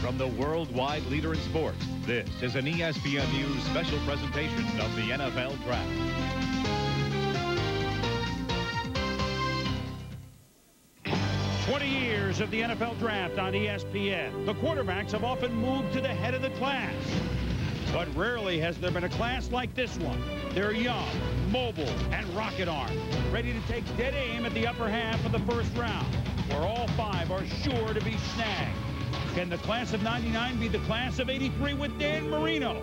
from the worldwide leader in sports, this is an ESPN News special presentation of the NFL Draft. Years of the NFL Draft on ESPN. The quarterbacks have often moved to the head of the class, but rarely has there been a class like this one. They're young, mobile, and rocket armed, ready to take dead aim at the upper half of the first round, where all five are sure to be snagged. Can the class of '99 be the class of '83 with Dan Marino,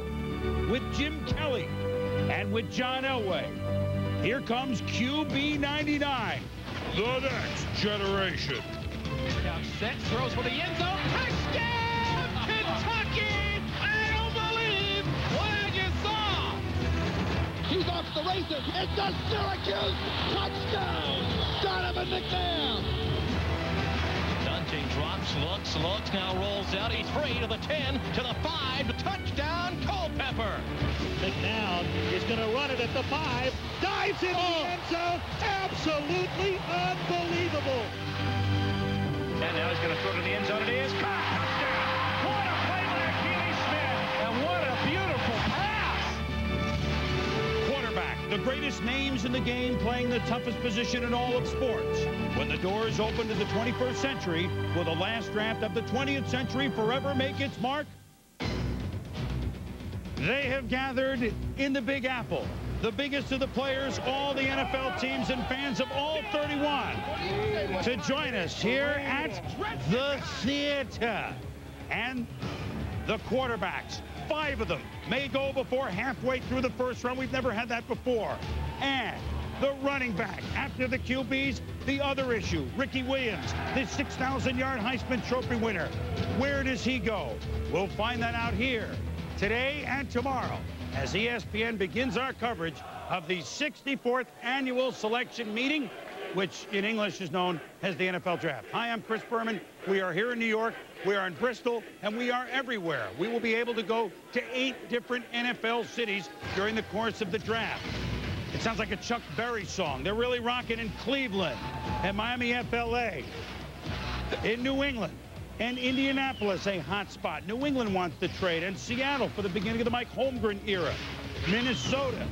with Jim Kelly, and with John Elway? Here comes QB 99, the next generation. Now set, throws for the end zone. Touchdown, Kentucky! I don't believe what you saw. He's off the races. It's the Syracuse touchdown. Donovan McNabb. Dante drops, looks, now rolls out. He's free to the 10, to the 5, touchdown, Culpepper. McNabb is going to run it at the 5, dives in the end zone. Absolutely unbelievable. And now he's going to throw to the end zone. It is caught. Touchdown! What a play by Akili Smith! And what a beautiful pass! Quarterback, the greatest names in the game, playing the toughest position in all of sports. When the doors open to the 21st century, will the last draft of the 20th century forever make its mark? They have gathered in the Big Apple, the biggest of the players, all the NFL teams and fans of all 31, to join us here at the theater. And the quarterbacks, 5 of them, may go before halfway through the first round. We've never had that before. And the running back, after the QBs, the other issue, Ricky Williams, the 6,000-yard Heisman Trophy winner. Where does he go? We'll find that out here today and tomorrow, as ESPN begins our coverage of the 64th annual selection meeting, which in English is known as the NFL Draft. Hi, I'm Chris Berman. We are here in New York, we are in Bristol, and we are everywhere. We will be able to go to 8 different NFL cities during the course of the draft. It sounds like a Chuck Berry song. They're really rocking in Cleveland, and Miami FLA, in New England, and Indianapolis, a hot spot. New England wants to trade, and Seattle for the beginning of the Mike Holmgren era. Minnesota,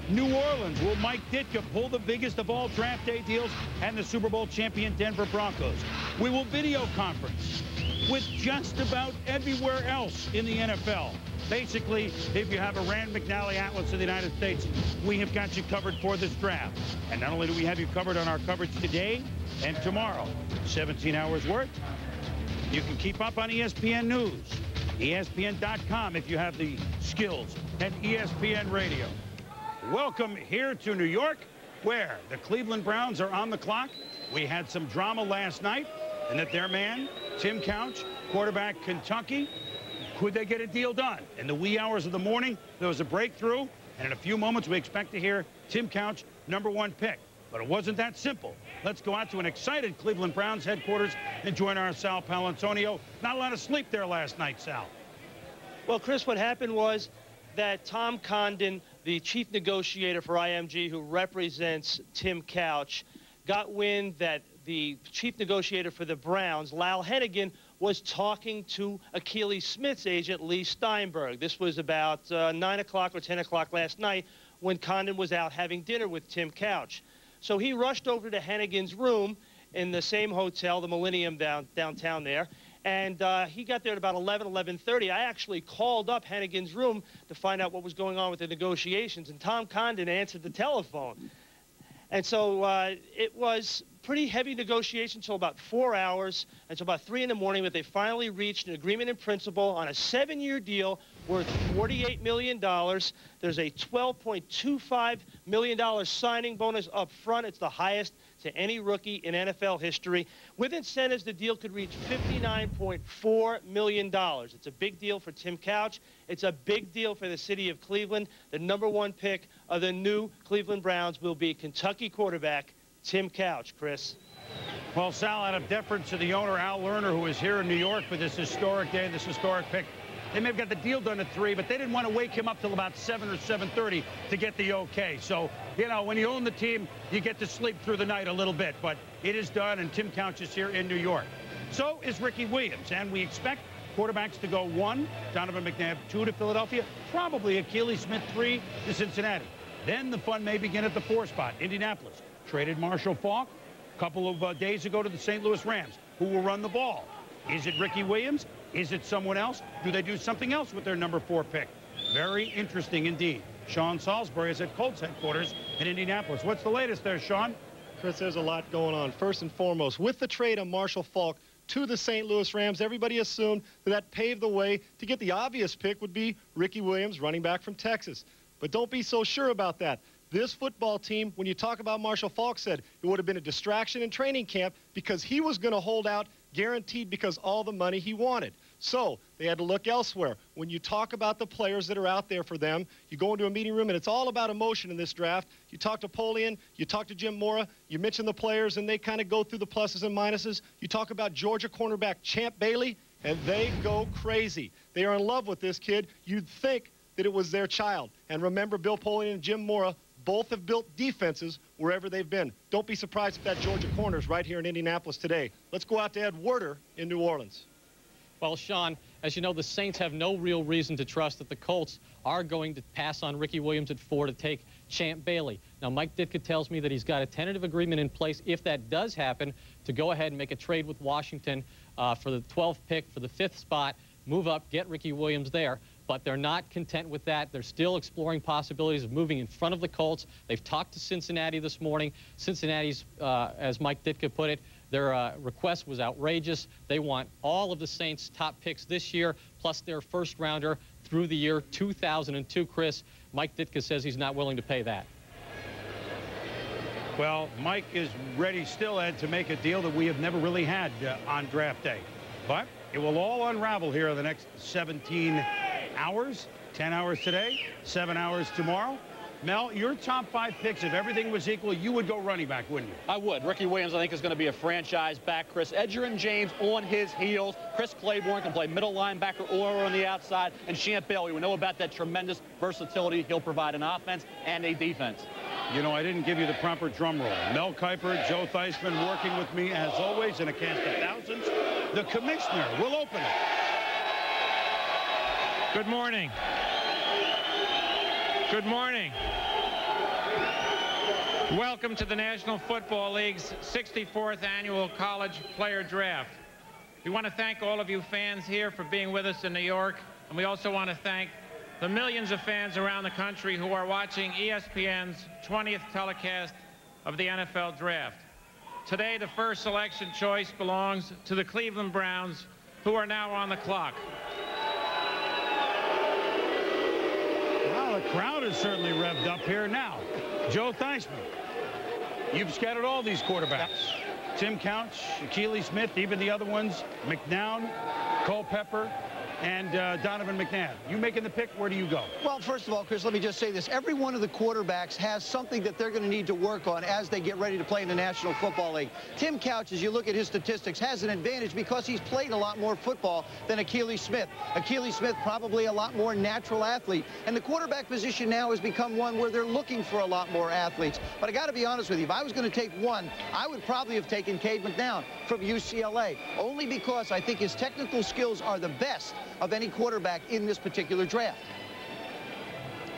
New Orleans. Will Mike Ditka pull the biggest of all draft day deals, and the Super Bowl champion Denver Broncos? We will video conference with just about everywhere else in the NFL. Basically, if you have a Rand McNally Atlas of the United States, we have got you covered for this draft. And not only do we have you covered on our coverage today and tomorrow, 17 hours worth, you can keep up on ESPN News, ESPN.com if you have the skills, and ESPN Radio. Welcome here to New York, where the Cleveland Browns are on the clock. We had some drama last night, and that their man, Tim Couch, quarterback Kentucky, could they get a deal done? In the wee hours of the morning, there was a breakthrough, and in a few moments we expect to hear Tim Couch, #1 pick. But it wasn't that simple. Let's go out to an excited Cleveland Browns headquarters and join our Sal Paolantonio. Not a lot of sleep there last night, Sal. Well, Chris, what happened was that Tom Condon, the chief negotiator for IMG, who represents Tim Couch, got wind that the chief negotiator for the Browns, Lyle Hennigan, was talking to Akili Smith's agent, Lee Steinberg. This was about 9 o'clock or 10 o'clock last night when Condon was out having dinner with Tim Couch. So he rushed over to Hennigan's room in the same hotel, the Millennium downtown there, and he got there at about 11:30. I actually called up Hennigan's room to find out what was going on with the negotiations, and Tom Condon answered the telephone. And so it was pretty heavy negotiation until about 4 hours, until about 3 in the morning, but they finally reached an agreement in principle on a 7-year deal worth $48 million. There's a $12.25 million signing bonus up front. It's the highest to any rookie in NFL history. With incentives, the deal could reach $59.4 million. It's a big deal for Tim Couch. It's a big deal for the city of Cleveland. The #1 pick of the new Cleveland Browns will be Kentucky quarterback Tim Couch. Chris. Well, Sal, out of deference to the owner, Al Lerner, who is here in New York for this historic day, this historic pick, they may have got the deal done at 3, but they didn't want to wake him up till about 7 or 7:30 to get the okay. So, you know, when you own the team, you get to sleep through the night a little bit, but it is done, and Tim Couch is here in New York. So is Ricky Williams, and we expect Quarterbacks to go 1, Donovan McNabb. 2 to Philadelphia. Probably Akili Smith 3 to Cincinnati. Then the fun may begin at the 4 spot. Indianapolis traded Marshall Faulk a couple of days ago to the St. Louis Rams. Who will run the ball? Is it Ricky Williams? Is it someone else? Do they do something else with their number 4 pick? Very interesting indeed. Sean Salisbury is at Colts headquarters in Indianapolis. What's the latest there, Sean? Chris, there's a lot going on. First and foremost, with the trade of Marshall Faulk to the St. Louis Rams, everybody assumed that paved the way to get the obvious pick would be Ricky Williams, running back from Texas. But don't be so sure about that. This football team, when you talk about Marshall Faulk, said it would have been a distraction in training camp because he was going to hold out guaranteed because all the money he wanted. So they had to look elsewhere. When you talk about the players that are out there for them, you go into a meeting room, and it's all about emotion in this draft. You talk to Polian, you talk to Jim Mora, you mention the players, and they kind of go through the pluses and minuses. You talk about Georgia cornerback Champ Bailey, and they go crazy. They are in love with this kid. You'd think that it was their child. And remember, Bill Polian and Jim Mora both have built defenses wherever they've been. Don't be surprised if that Georgia corner is right here in Indianapolis today. Let's go out to Ed Werder in New Orleans. Well, Sean, as you know, the Saints have no real reason to trust that the Colts are going to pass on Ricky Williams at 4 to take Champ Bailey. Now, Mike Ditka tells me that he's got a tentative agreement in place, if that does happen, to go ahead and make a trade with Washington for the 12th pick for the 5th spot, move up, get Ricky Williams there. But they're not content with that. They're still exploring possibilities of moving in front of the Colts. They've talked to Cincinnati this morning. Cincinnati's, as Mike Ditka put it, their request was outrageous. They want all of the Saints' top picks this year, plus their first rounder through the year 2002, Chris. Mike Ditka says he's not willing to pay that. Well, Mike is ready still, Ed, to make a deal that we have never really had on draft day. But it will all unravel here in the next 17 hours, 10 hours today, 7 hours tomorrow. Mel, your top 5 picks, if everything was equal, you would go running back, wouldn't you? I would. Ricky Williams, I think, is going to be a franchise back. Chris Edgerrin James on his heels. Chris Claiborne can play middle linebacker or on the outside. And Champ Bailey, we know about that tremendous versatility he'll provide an offense and a defense. You know, I didn't give you the proper drum roll. Mel Kiper, Joe Theismann working with me, as always, in a cast of thousands. The commissioner will open it. Good morning. Good morning. Welcome to the National Football League's 64th Annual College Player Draft. We want to thank all of you fans here for being with us in New York, and we also want to thank the millions of fans around the country who are watching ESPN's 20th telecast of the NFL Draft. Today, the first selection choice belongs to the Cleveland Browns, who are now on the clock. Well, the crowd is certainly revved up here now. Joe Theismann, you've scattered all these quarterbacks. Tim Couch, Akili Smith, even the other ones, McNown, Culpepper, and Donovan McNabb. You making the pick, where do you go? Well, first of all, Chris, let me just say this. Every one of the quarterbacks has something that they're going to need to work on as they get ready to play in the National Football League. Tim Couch, as you look at his statistics, has an advantage because he's played a lot more football than Akili Smith. Akili Smith, probably a lot more natural athlete. And the quarterback position now has become one where they're looking for a lot more athletes. But I got to be honest with you, if I was going to take one, I would probably have taken Cade McNown from UCLA, only because I think his technical skills are the best of any quarterback in this particular draft.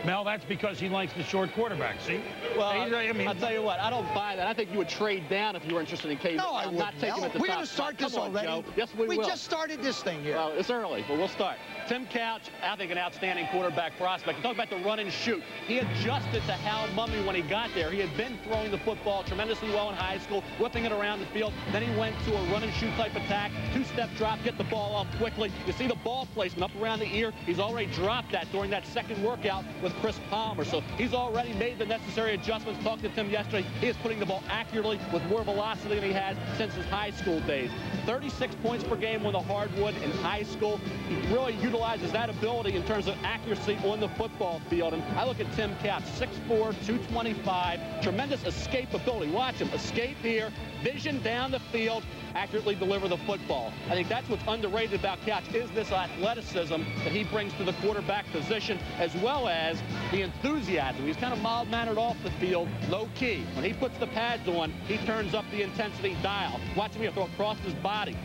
Mel, that's because he likes the short quarterback, see? Well, I'll tell you what, I don't buy that. I think you would trade down if you were interested in Cade. No, I wouldn't. Not take him at the We're top going to start spot. this Come on, already. Joe. Yes, we will. We just started this thing here. Well, it's early, but we'll start. Tim Couch, I think an outstanding quarterback prospect. Talk about the run and shoot. He adjusted to Hal Mumme when he got there. He had been throwing the football tremendously well in high school, whipping it around the field. Then he went to a run and shoot type attack, two-step drop, get the ball off quickly. You see the ball placement up around the ear. He's already dropped that during that second workout with Chris Palmer. So he's already made the necessary adjustments. Talked to Tim yesterday. He is putting the ball accurately with more velocity than he has since his high school days. 36 points per game on the hardwood in high school. He really utilizes that ability in terms of accuracy on the football field. And I look at Tim Couch, 6'4", 225, tremendous escapability. Watch him escape here, vision down the field, accurately deliver the football. I think that's what's underrated about Couch is this athleticism that he brings to the quarterback position, as well as the enthusiasm. He's kind of mild-mannered off the field, low-key. When he puts the pads on, he turns up the intensity dial. Watch him here throw across his body.